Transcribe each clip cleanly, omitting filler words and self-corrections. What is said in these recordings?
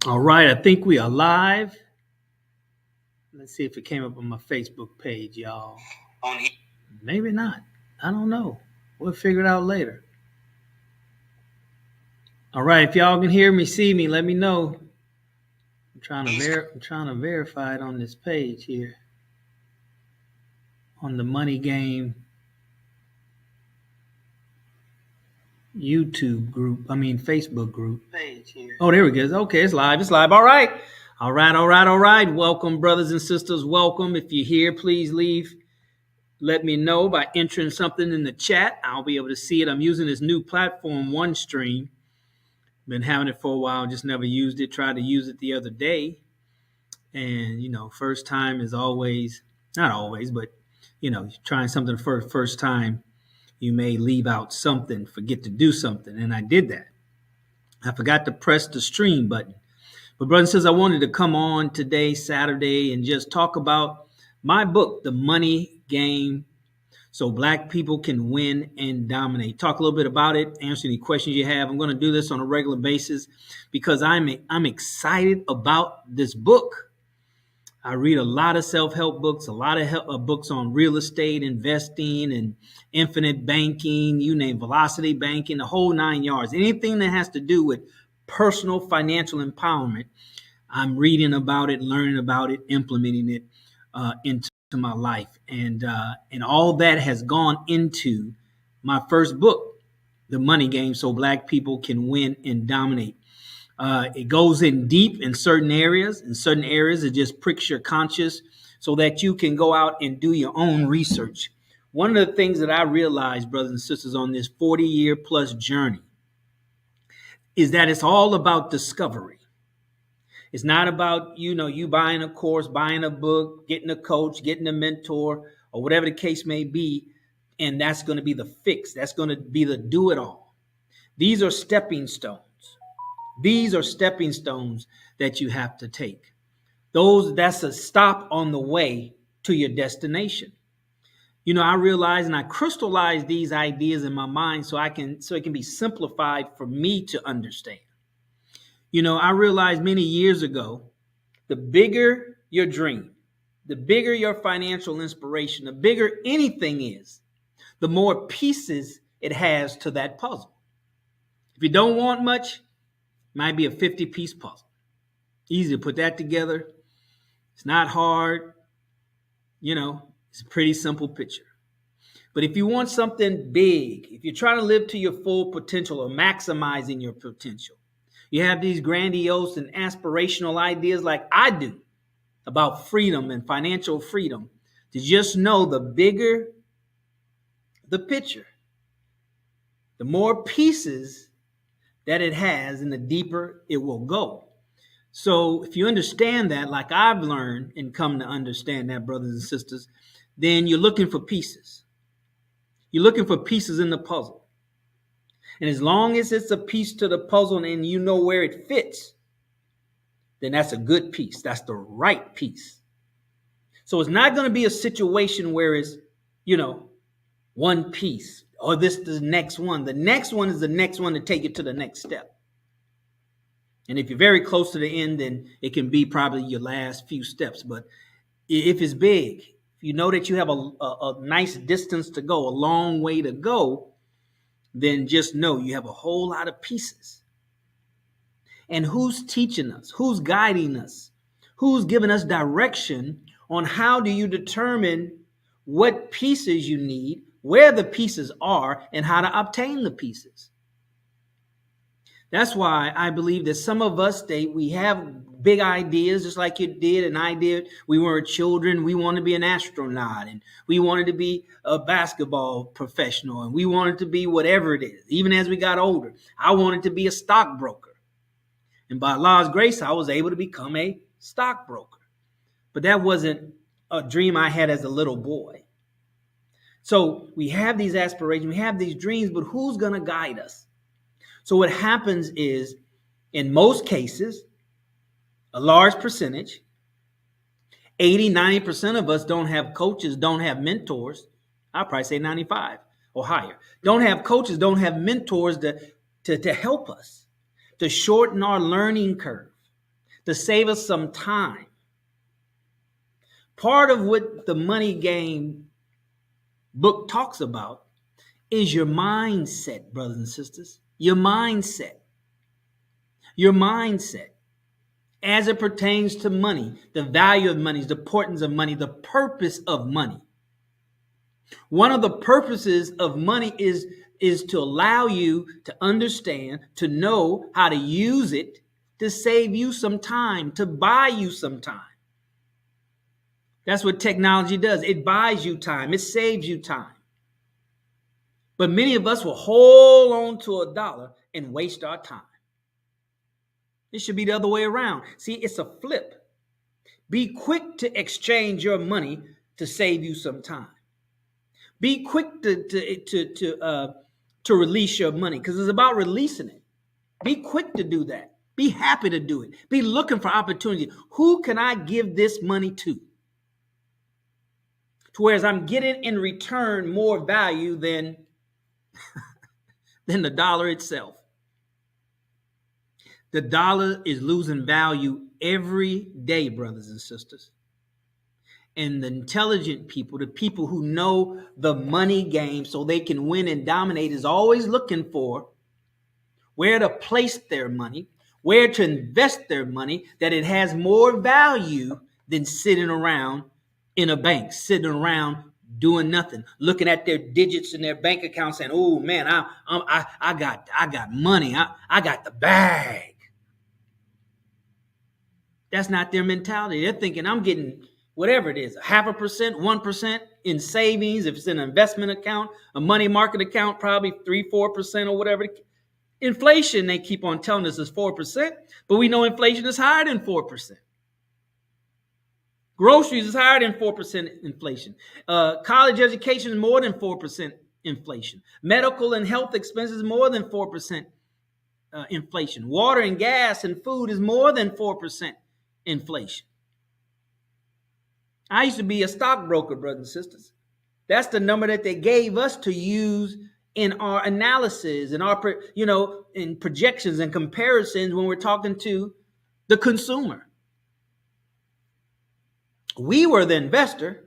All right, I think we are live. Let's see if it came up on my Facebook page, y'all. Maybe not. I don't know. We'll figure it out later. All right, if y'all can hear me, see me, let me know. I'm trying to verify it on this page here on the Money Game YouTube group. Facebook group page here. Oh, there we go. Okay, it's live. It's live. All right. All right. All right. All right. Welcome, brothers and sisters. Welcome. If you're here, please leave. Let me know by entering something in the chat. I'll be able to see it. I'm using this new platform, OneStream. Been having it for a while, just never used it. Tried to use it the other day. And, first time is always, not always, but, trying something for the first time, you may leave out something, forget to do something. And I did that. I forgot to press the stream button. But brothers and sisters, I wanted to come on today, Saturday, and just talk about my book, The Money Game, so Black people can win and dominate. Talk a little bit about it, answer any questions you have. I'm going to do this on a regular basis because I'm excited about this book. I read a lot of self-help books, a lot of books on real estate, investing, and infinite banking, you name velocity banking, the whole 9 yards. Anything that has to do with personal financial empowerment, I'm reading about it, learning about it, implementing it into my life. And all that has gone into my first book, The Money Game, so Black people can win and dominate. It goes in deep in certain areas. In certain areas, it just pricks your conscience so that you can go out and do your own research. One of the things that I realized, brothers and sisters, on this 40-year plus journey is that it's all about discovery. It's not about, you buying a course, buying a book, getting a coach, getting a mentor, or whatever the case may be, and that's going to be the fix. That's going to be the do-it-all. These are stepping stones. These are stepping stones that you have to take. That's a stop on the way to your destination. I realize and I crystallize these ideas in my mind so it can be simplified for me to understand. I realized many years ago, the bigger your dream, the bigger your financial inspiration, the bigger anything is, the more pieces it has to that puzzle. If you don't want much, it might be a 50-piece puzzle. Easy to put that together. It's not hard. It's a pretty simple picture. But if you want something big, if you're trying to live to your full potential or maximizing your potential, you have these grandiose and aspirational ideas like I do about freedom and financial freedom, to just know the bigger the picture, the more pieces that it has and the deeper it will go. So if you understand that, like I've learned and come to understand that, brothers and sisters, then you're looking for pieces. You're looking for pieces in the puzzle. And as long as it's a piece to the puzzle and you know where it fits, then that's a good piece. That's the right piece. So it's not going to be a situation where it's, one piece or this is the next one. The next one is the next one to take you to the next step. And if you're very close to the end, then it can be probably your last few steps. But if it's big, if you know that you have a nice distance to go, a long way to go, then just know you have a whole lot of pieces. And who's teaching us? Who's guiding us? Who's giving us direction on how do you determine what pieces you need, where the pieces are, and how to obtain the pieces? That's why I believe that some of us, we have big ideas, just like you did and I did. We were children. We wanted to be an astronaut, and we wanted to be a basketball professional, and we wanted to be whatever it is. Even as we got older, I wanted to be a stockbroker. And by Allah's grace, I was able to become a stockbroker. But that wasn't a dream I had as a little boy. So we have these aspirations, we have these dreams, but who's going to guide us? So what happens is, in most cases, a large percentage, 80, 90% of us don't have coaches, don't have mentors. I'll probably say 95 or higher. Don't have coaches, don't have mentors to help us, to shorten our learning curve. to save us some time. Part of what the Money Game book talks about is your mindset, brothers and sisters. Your mindset. Your mindset as it pertains to money, the value of money, the importance of money, the purpose of money. One of the purposes of money is to allow you to understand, to know how to use it to save you some time, to buy you some time. That's what technology does. It buys you time. It saves you time. But many of us will hold on to a dollar and waste our time. It should be the other way around. See, it's a flip. Be quick to exchange your money to save you some time. Be quick to release your money, because it's about releasing it. Be quick to do that. Be happy to do it. Be looking for opportunity. Who can I give this money to? Whereas I'm getting in return more value than the dollar itself. The dollar is losing value every day, brothers and sisters. And the intelligent people, the people who know the money game so they can win and dominate, is always looking for where to place their money, where to invest their money, that it has more value than sitting around in a bank, sitting around doing nothing, looking at their digits in their bank account saying, oh man, I got money. I got the bag. That's not their mentality. They're thinking I'm getting whatever it is, 0.5%, 1% in savings. If it's an investment account, a money market account, probably 3-4% or whatever. Inflation, they keep on telling us, is 4%, but we know inflation is higher than 4%. Groceries is higher than 4% inflation. College education is more than 4% inflation. Medical and health expenses more than 4% inflation. Water and gas and food is more than 4% inflation. I used to be a stockbroker, brothers and sisters. That's the number that they gave us to use in our analysis, in our, in projections and comparisons when we're talking to the consumer. We were the investor.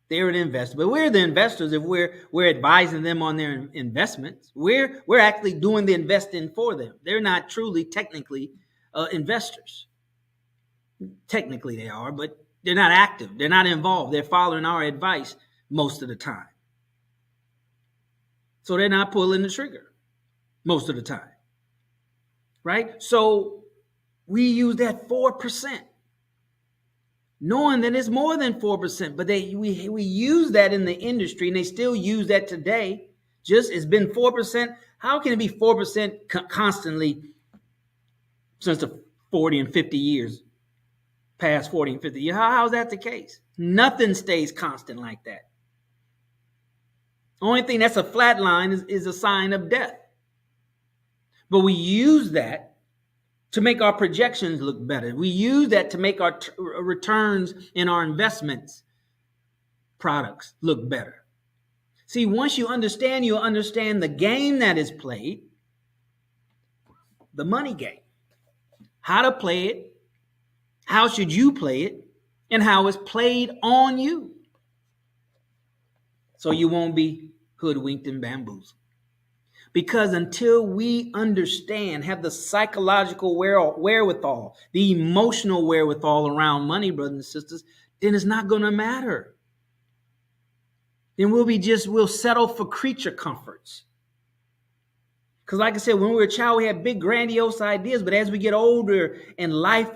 They were the investor, but we're the investors if we're advising them on their investments. We're actually doing the investing for them. They're not truly, technically, investors. Technically they are, but they're not active. They're not involved. They're following our advice most of the time. So they're not pulling the trigger most of the time. Right? So we use that 4%. Knowing that it's more than 4%, but we use that in the industry, and they still use that today. Just it's been 4%. How can it be 4% constantly since the 40 and 50 years, past 40 and 50 years? How is that the case? Nothing stays constant like that. Only thing that's a flat line is a sign of death. But we use that to make our projections look better. We use that to make our returns in our investments products look better. See, once you'll understand the game that is played, the money game. How to play it, how should you play it, and how it's played on you. So you won't be hoodwinked and bamboozled. Because until we understand, have the psychological wherewithal, the emotional wherewithal around money, brothers and sisters, then it's not going to matter. Then we'll settle for creature comforts. Because like I said, when we were a child, we had big, grandiose ideas. But as we get older and life,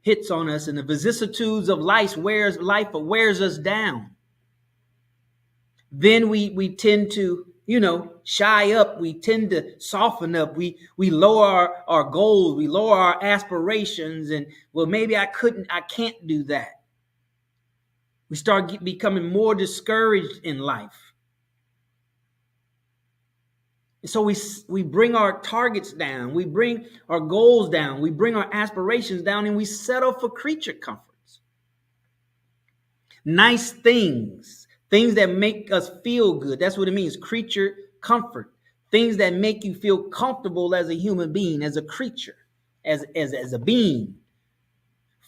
hits on us, and the vicissitudes of life wears us down, then we tend to shy up. We tend to soften up. We lower our goals. We lower our aspirations. And well, maybe I can't do that. We start becoming more discouraged in life. And so we bring our targets down. We bring our goals down. We bring our aspirations down, and we settle for creature comforts. Nice things that make us feel good. That's what it means, creature comfort. Things that make you feel comfortable as a human being, as a creature, as a being.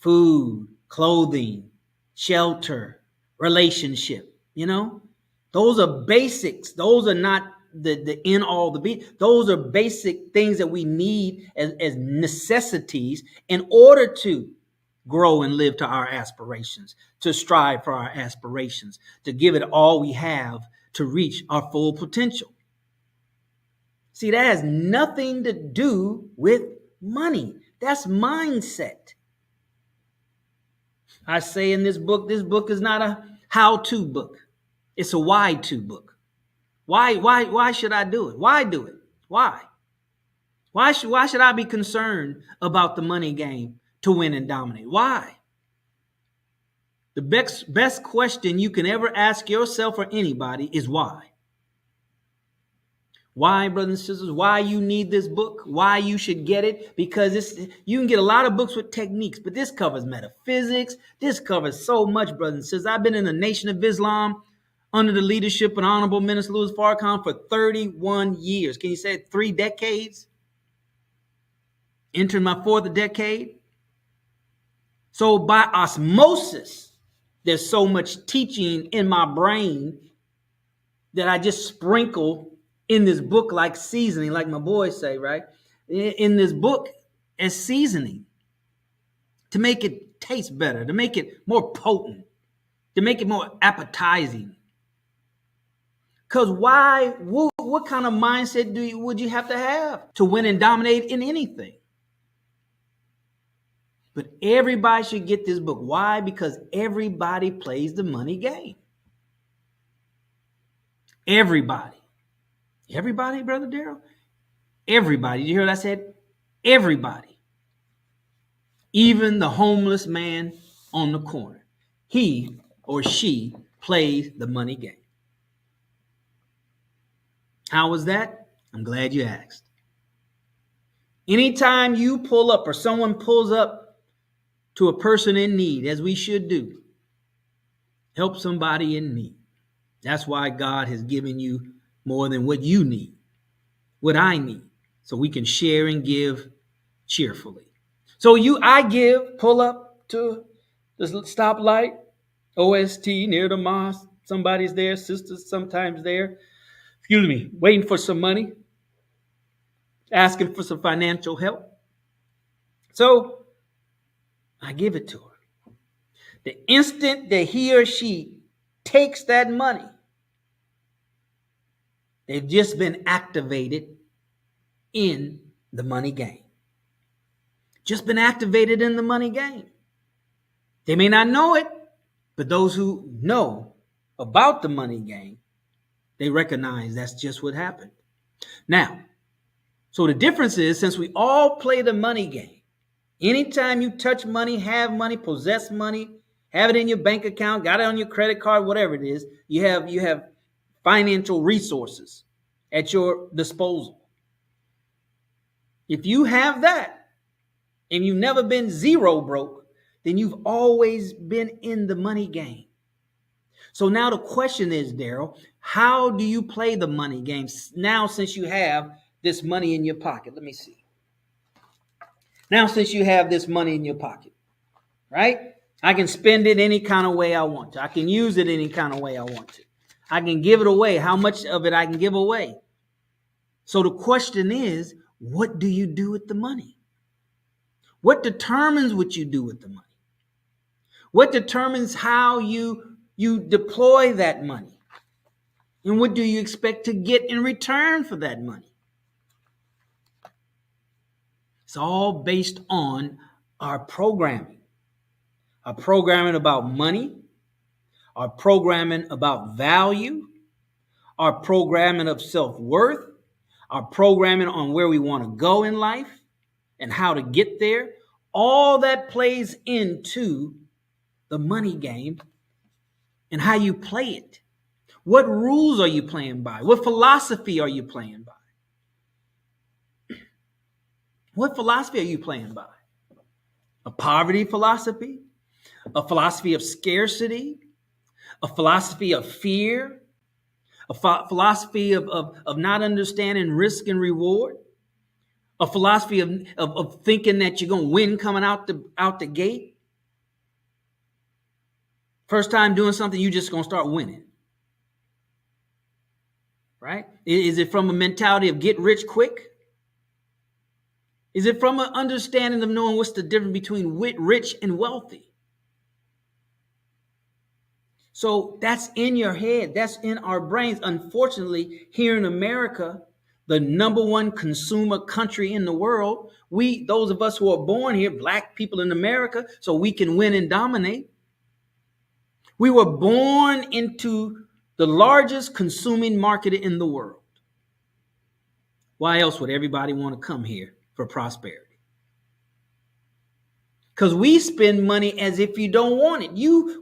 food, clothing, shelter, relationship. Those are basics. Those are not the end all the be. Those are basic things that we need as necessities in order to grow and live to our aspirations, to strive for our aspirations, to give it all we have to reach our full potential. See, that has nothing to do with money. That's mindset. I say in this book is not a how-to book. It's a why-to book. Why should I do it? Why do it? Why? Why should I be concerned about the money game to win and dominate? Why? The best question you can ever ask yourself or anybody is why. Why, brothers and sisters? Why you need this book? Why you should get it? Because you can get a lot of books with techniques, but this covers metaphysics. This covers so much, brothers and sisters. I've been in the Nation of Islam under the leadership of Honorable Minister Louis Farrakhan for 31 years. Can you say it? 3 decades? Entering my 4th decade. So by osmosis, there's so much teaching in my brain that I just sprinkle in this book like seasoning, like my boys say, right? In this book as seasoning to make it taste better, to make it more potent, to make it more appetizing. Because why? What kind of mindset would you have to win and dominate in anything? But everybody should get this book. Why? Because everybody plays the money game. Everybody. Everybody, Brother Darrell? Everybody. Did you hear what I said? Everybody. Even the homeless man on the corner. He or she plays the money game. How was that? I'm glad you asked. Anytime you pull up or someone pulls up to a person in need, as we should do, help somebody in need. That's why God has given you more than what you need, what I need, so we can share and give cheerfully. So pull up to the stoplight, OST near the mosque. Somebody's there, sisters sometimes there. Waiting for some money, asking for some financial help. So I give it to her. The instant that he or she takes that money, they've just been activated in the money game. Just been activated in the money game. They may not know it, but those who know about the money game, they recognize that's just what happened. Now, so the difference is, since we all play the money game, anytime you touch money, have money, possess money, have it in your bank account, got it on your credit card, whatever it is, you have financial resources at your disposal. If you have that and you've never been zero broke, then you've always been in the money game. So now the question is, Darrell, how do you play the money game now since you have this money in your pocket? Let me see. Now since you have this money in your pocket, right? I can spend it any kind of way I want to. I can use it any kind of way I want to. I can give it away. How much of it I can give away? So the question is, what do you do with the money? What determines what you do with the money? What determines how you deploy that money? And what do you expect to get in return for that money? It's all based on our programming. Our programming about money, our programming about value, our programming of self-worth, our programming on where we want to go in life and how to get there. All that plays into the money game and how you play it. What rules are you playing by? What philosophy are you playing by? What philosophy are you playing by? A poverty philosophy? A philosophy of scarcity? A philosophy of fear? A philosophy of not understanding risk and reward? A philosophy of thinking that you're going to win coming out the gate? First time doing something, you just going to start winning. Right? Is it from a mentality of get rich quick? Is it from an understanding of knowing what's the difference between rich and wealthy? So that's in your head. That's in our brains. Unfortunately, here in America, the number one consumer country in the world, those of us who are born here, black people in America, so we can win and dominate. We were born into the largest consuming market in the world. Why else would everybody want to come here for prosperity? Because we spend money as if you don't want it.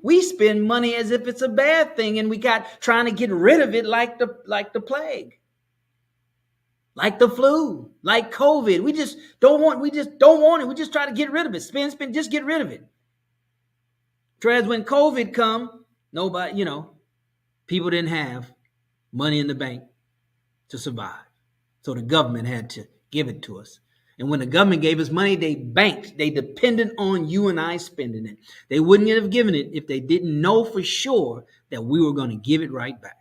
We spend money as if it's a bad thing, and we got trying to get rid of it like the plague, like the flu, like COVID. We just don't want it. We just try to get rid of it. Spend, just get rid of it. Whereas when COVID come, nobody, people didn't have money in the bank to survive. So the government had to give it to us. And when the government gave us money, they banked. They depended on you and I spending it. They wouldn't have given it if they didn't know for sure that we were going to give it right back.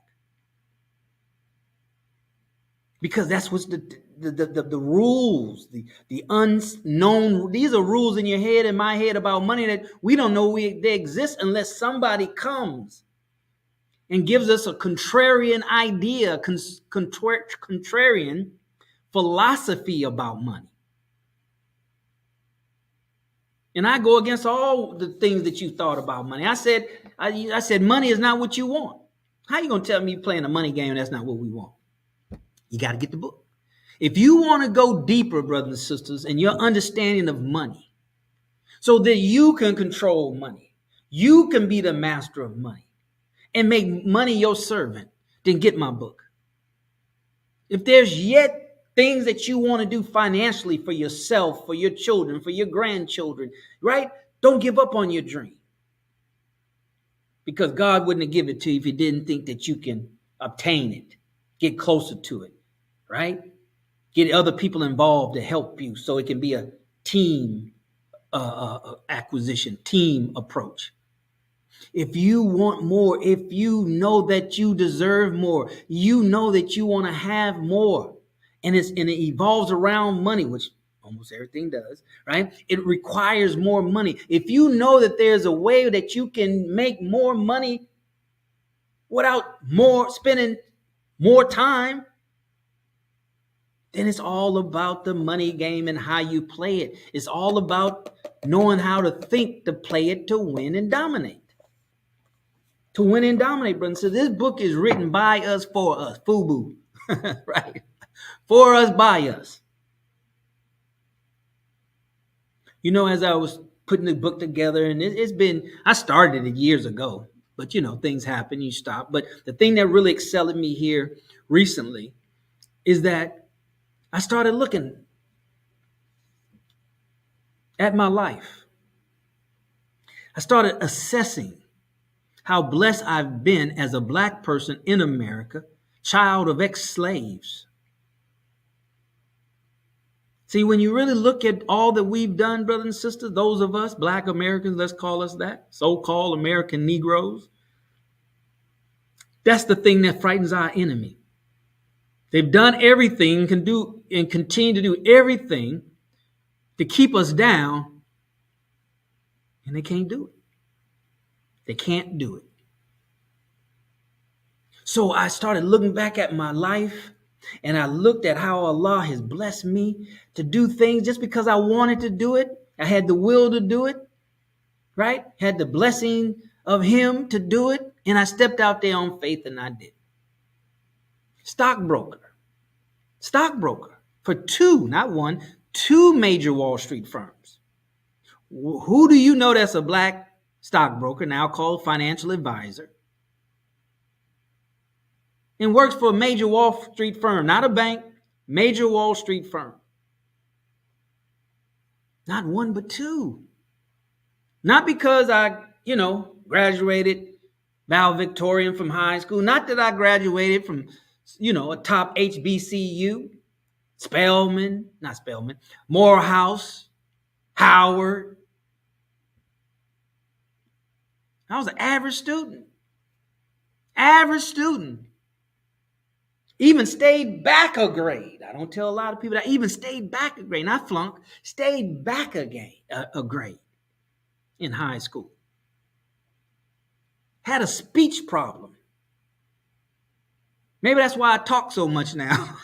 Because that's what's the rules, the unknown. These are rules in your head and my head about money that we don't know they exist unless somebody comes and gives us a contrarian idea, contrarian philosophy about money. And I go against all the things that you thought about money. I said money is not what you want. How you going to tell me you're playing a money game and that's not what we want? You got to get the book. If you want to go deeper, brothers and sisters, in your understanding of money, so that you can control money, you can be the master of money and make money your servant, then get my book. If there's yet things that you want to do financially for yourself, for your children, for your grandchildren, right? Don't give up on your dream. Because God wouldn't have given it to you if he didn't think that you can obtain it, get closer to it, right? Get other people involved to help you so it can be a team acquisition, team approach. If you want more, if you know that you deserve more, you know that you want to have more, and it evolves around money, which almost everything does, right? It requires more money. If you know that there's a way that you can make more money without spending more time, then it's all about the money game and how you play it. It's all about knowing how to think to play it to win and dominate. To win and dominate, brother. So this book is written by us, for us. FUBU, right? For us, by us. As I was putting the book together, and I started it years ago, but things happen, you stop. But the thing that really excelled me here recently is that I started looking at my life. I started assessing how blessed I've been as a black person in America, child of ex-slaves. See, when you really look at all that we've done, brothers and sisters, those of us, black Americans, let's call us that, so-called American Negroes, that's the thing that frightens our enemy. They've done everything, can do and continue to do everything to keep us down, and they can't do it. They can't do it. So I started looking back at my life, and I looked at how Allah has blessed me to do things just because I wanted to do it. I had the will to do it, right? Had the blessing of him to do it. And I stepped out there on faith and I did. Stockbroker for two major Wall Street firms. Who do you know that's a black stockbroker, now called financial advisor, and works for a major Wall Street firm, not a bank, major Wall Street firm? Not one, but two. Not because I, graduated valedictorian from high school. Not that I graduated from, a top HBCU, Morehouse, Howard. I was an average student. Average student. Even stayed back a grade. I don't tell a lot of people that. I even stayed back a grade. Not flunked. Stayed back a grade in high school. Had a speech problem. Maybe that's why I talk so much now.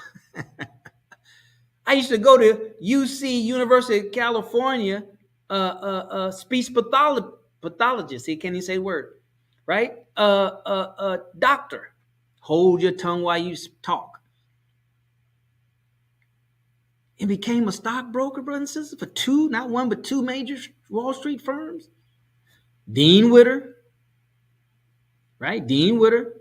I used to go to UC, University of California, speech pathologist. See, can't even say the word, right? Doctor. Hold your tongue while you talk. And became a stockbroker, brothers and sisters, for two, not one, but two major Wall Street firms. Dean Witter, right? Dean Witter,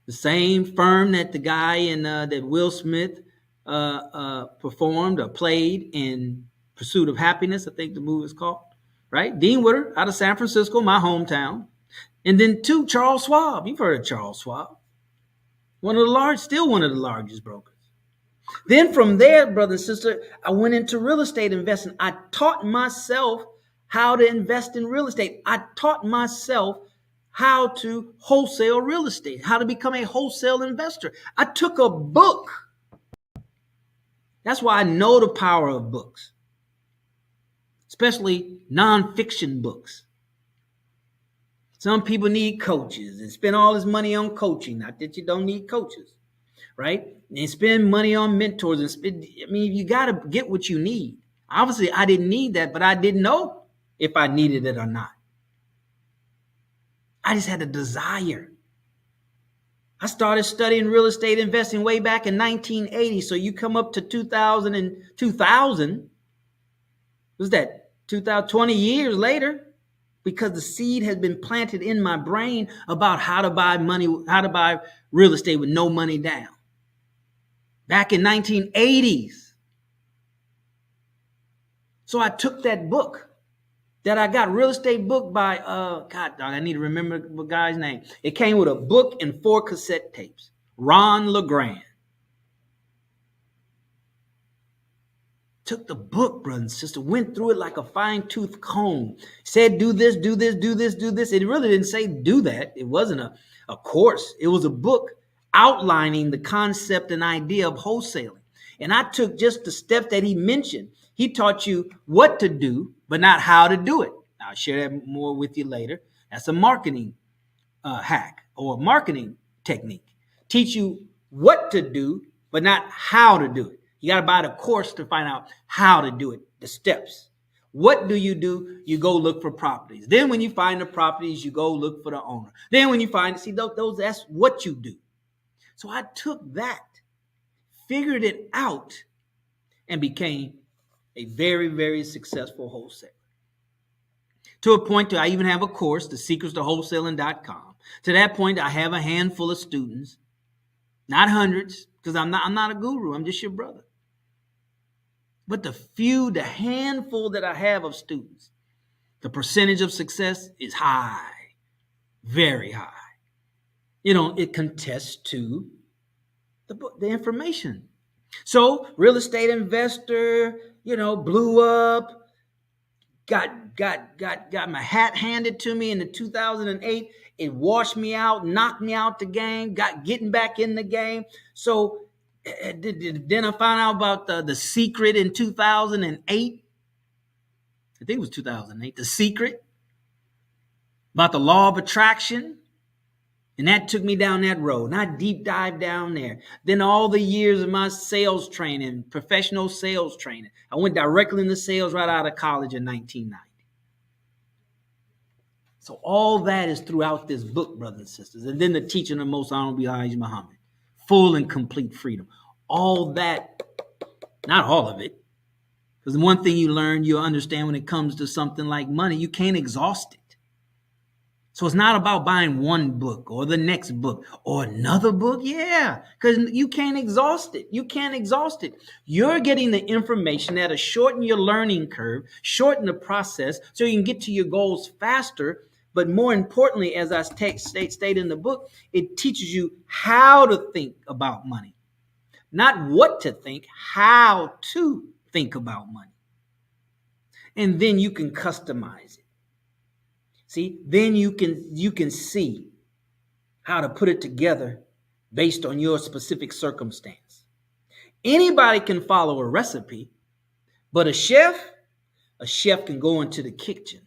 the same firm that the guy in that Will Smith performed or played in Pursuit of Happiness, I think the movie is called, right? Dean Witter out of San Francisco, my hometown. And then two, Charles Schwab. You've heard of Charles Schwab. Still one of the largest brokers. Then from there, brother and sister, I went into real estate investing. I taught myself how to invest in real estate. I taught myself how to wholesale real estate, how to become a wholesale investor. I took a book. That's why I know the power of books, especially nonfiction books. Some people need coaches and spend all this money on coaching. Not that you don't need coaches, right? And spend money on mentors and you got to get what you need. Obviously, I didn't need that, but I didn't know if I needed it or not. I just had a desire. I started studying real estate investing way back in 1980. So you come up to 2000, was that 2020 years later? Because the seed has been planted in my brain about how to buy real estate with no money down. Back in 1980s. So I took that book that I got, real estate book by, God, I need to remember the guy's name. It came with a book and 4 cassette tapes. Ron LeGrand. Took the book, brother and sister, went through it like a fine-tooth comb. Said, do this, do this, do this, do this. It really didn't say do that. It wasn't a course. It was a book outlining the concept and idea of wholesaling. And I took just the steps that he mentioned. He taught you what to do, but not how to do it. I'll share that more with you later. That's a marketing hack or marketing technique. Teach you what to do, but not how to do it. You got to buy the course to find out how to do it, the steps. What do? You go look for properties. Then when you find the properties, you go look for the owner. Then when you find, those that's what you do. So I took that, figured it out, and became a very, very successful wholesaler. To a point I even have a course, the secrets to wholesaling.com. To that point, I have a handful of students, not hundreds, because I'm not a guru. I'm just your brother. But the handful that I have of students, the percentage of success is high, very high. It contests to the information. So real estate investor, blew up, got my hat handed to me in the 2008. It washed me out, knocked me out the game, getting back in the game. So then I found out about the secret in 2008. I think it was 2008. The secret about the law of attraction. And that took me down that road. And I deep dive down there. Then all the years of my sales training, professional sales training. I went directly into sales right out of college in 1990. So all that is throughout this book, brothers and sisters. And then the teaching of Most Honorable Elijah Muhammad. Full and complete freedom. All that, not all of it. Because the one thing you learn, you understand when it comes to something like money, you can't exhaust it. So it's not about buying one book or the next book or another book. Yeah, because you can't exhaust it. You can't exhaust it. You're getting the information that'll shorten your learning curve, shorten the process so you can get to your goals faster. But more importantly, as I state in the book, it teaches you how to think about money. Not what to think, how to think about money. And then you can customize it. See, then you can see how to put it together based on your specific circumstance. Anybody can follow a recipe, but a chef can go into the kitchen,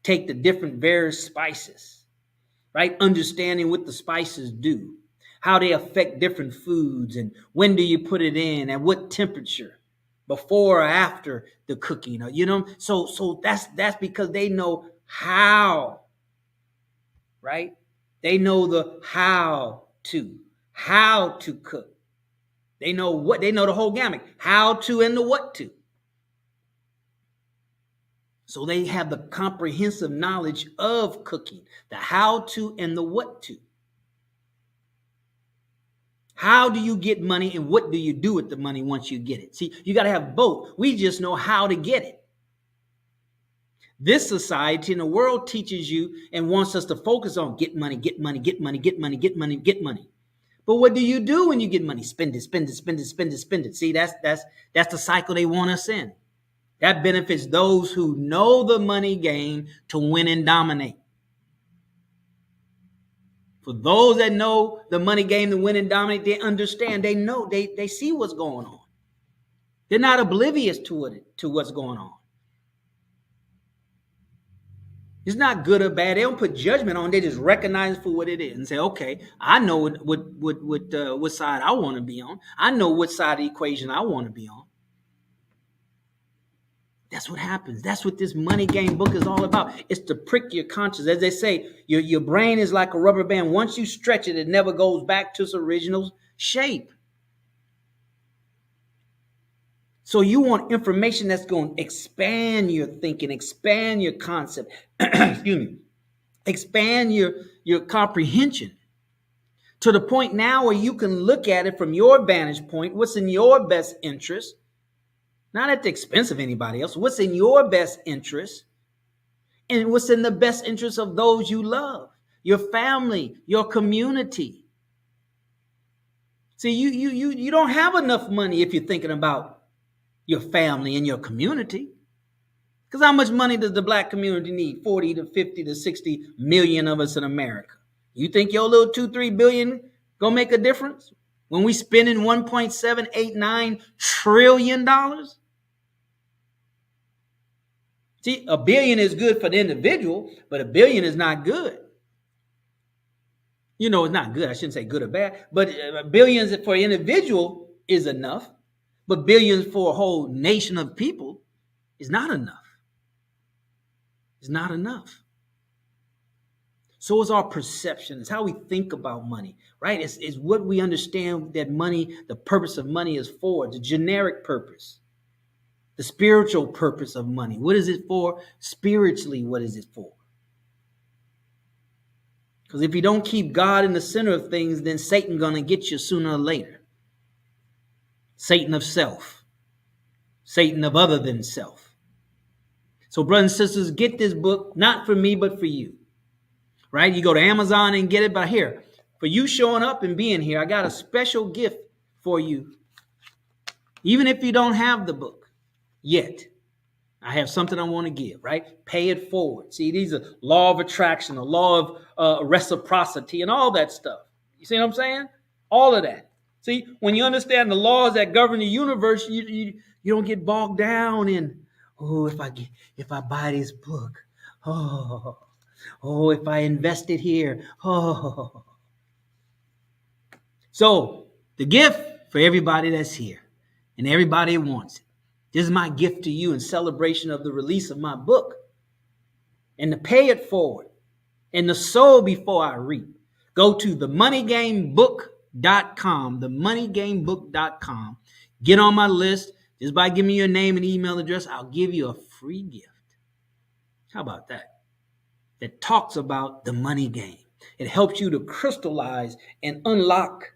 take the different various spices, right? Understanding what the spices do, how they affect different foods, and when do you put it in, and what temperature, before or after the cooking, So that's because they know how, right? They know the how to cook. They know the whole gamut, how to and the what to. So they have the comprehensive knowledge of cooking, the how to and the what to. How do you get money and what do you do with the money once you get it? See, you got to have both. We just know how to get it. This society in the world teaches you and wants us to focus on get money, get money, get money, get money, get money, get money. But what do you do when you get money? Spend it, spend it, spend it, spend it, spend it. See, that's the cycle they want us in. That benefits those who know the money game to win and dominate. For those that know the money game to win and dominate, they understand, they know, they see what's going on. They're not oblivious to what's going on. It's not good or bad. They don't put judgment on. They just recognize it for what it is and say, okay, I know what side I want to be on. I know what side of the equation I want to be on. That's what happens. That's what this money game book is all about. It's to prick your conscience. As they say, your brain is like a rubber band. Once you stretch it, it never goes back to its original shape. So you want information that's going to expand your thinking, expand your concept, excuse me, expand your comprehension to the point now where you can look at it from your vantage point, what's in your best interest, not at the expense of anybody else, what's in your best interest, and what's in the best interest of those you love, your family, your community. See, you don't have enough money if you're thinking about your family and your community. Because how much money does the black community need? 40 to 50 to 60 million of us in America. You think your little 2-3 billion gonna make a difference when we spending $1.789 trillion? See, a billion is good for the individual, but a billion is not good. It's not good. I shouldn't say good or bad, but billions for an individual is enough. But billions for a whole nation of people is not enough. It's not enough. So is our perception. It's how we think about money, right? It's what we understand that money, the purpose of money is for, the generic purpose, the spiritual purpose of money. What is it for? Spiritually, what is it for? Because if you don't keep God in the center of things, then Satan's going to get you sooner or later. Satan of self, Satan of other than self. So brothers and sisters, get this book, not for me, but for you, right? You go to Amazon and get it, but here, for you showing up and being here, I got a special gift for you. Even if you don't have the book yet, I have something I want to give, right? Pay it forward. See, these are law of attraction, the law of reciprocity and all that stuff. You see what I'm saying? All of that. See, when you understand the laws that govern the universe, you don't get bogged down in, if I buy this book, if I invest it here, So the gift for everybody that's here and everybody wants it. This is my gift to you in celebration of the release of my book. And to pay it forward and to sow before I reap, go to themoneygamebook.com, themoneygamebook.com. Get on my list. Just by giving me your name and email address, I'll give you a free gift. How about that? That talks about the money game. It helps you to crystallize and unlock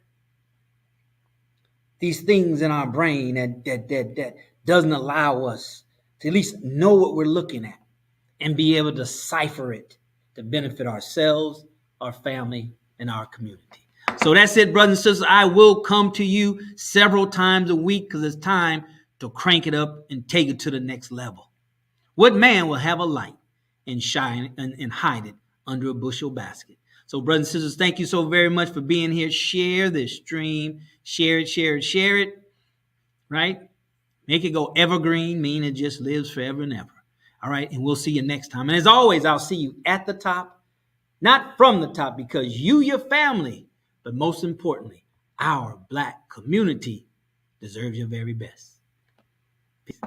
these things in our brain that doesn't allow us to at least know what we're looking at and be able to decipher it to benefit ourselves, our family, and our community. So that's it, brothers and sisters. I will come to you several times a week because it's time to crank it up and take it to the next level. What man will have a light and shine and hide it under a bushel basket. So, brothers and sisters, thank you so very much for being here. Share this stream. Share it, share it, share it. Right? Make it go evergreen, mean it just lives forever and ever. All right, and we'll see you next time. And as always, I'll see you at the top, not from the top, because you, your family, but most importantly, our Black community deserves your very best. Peace.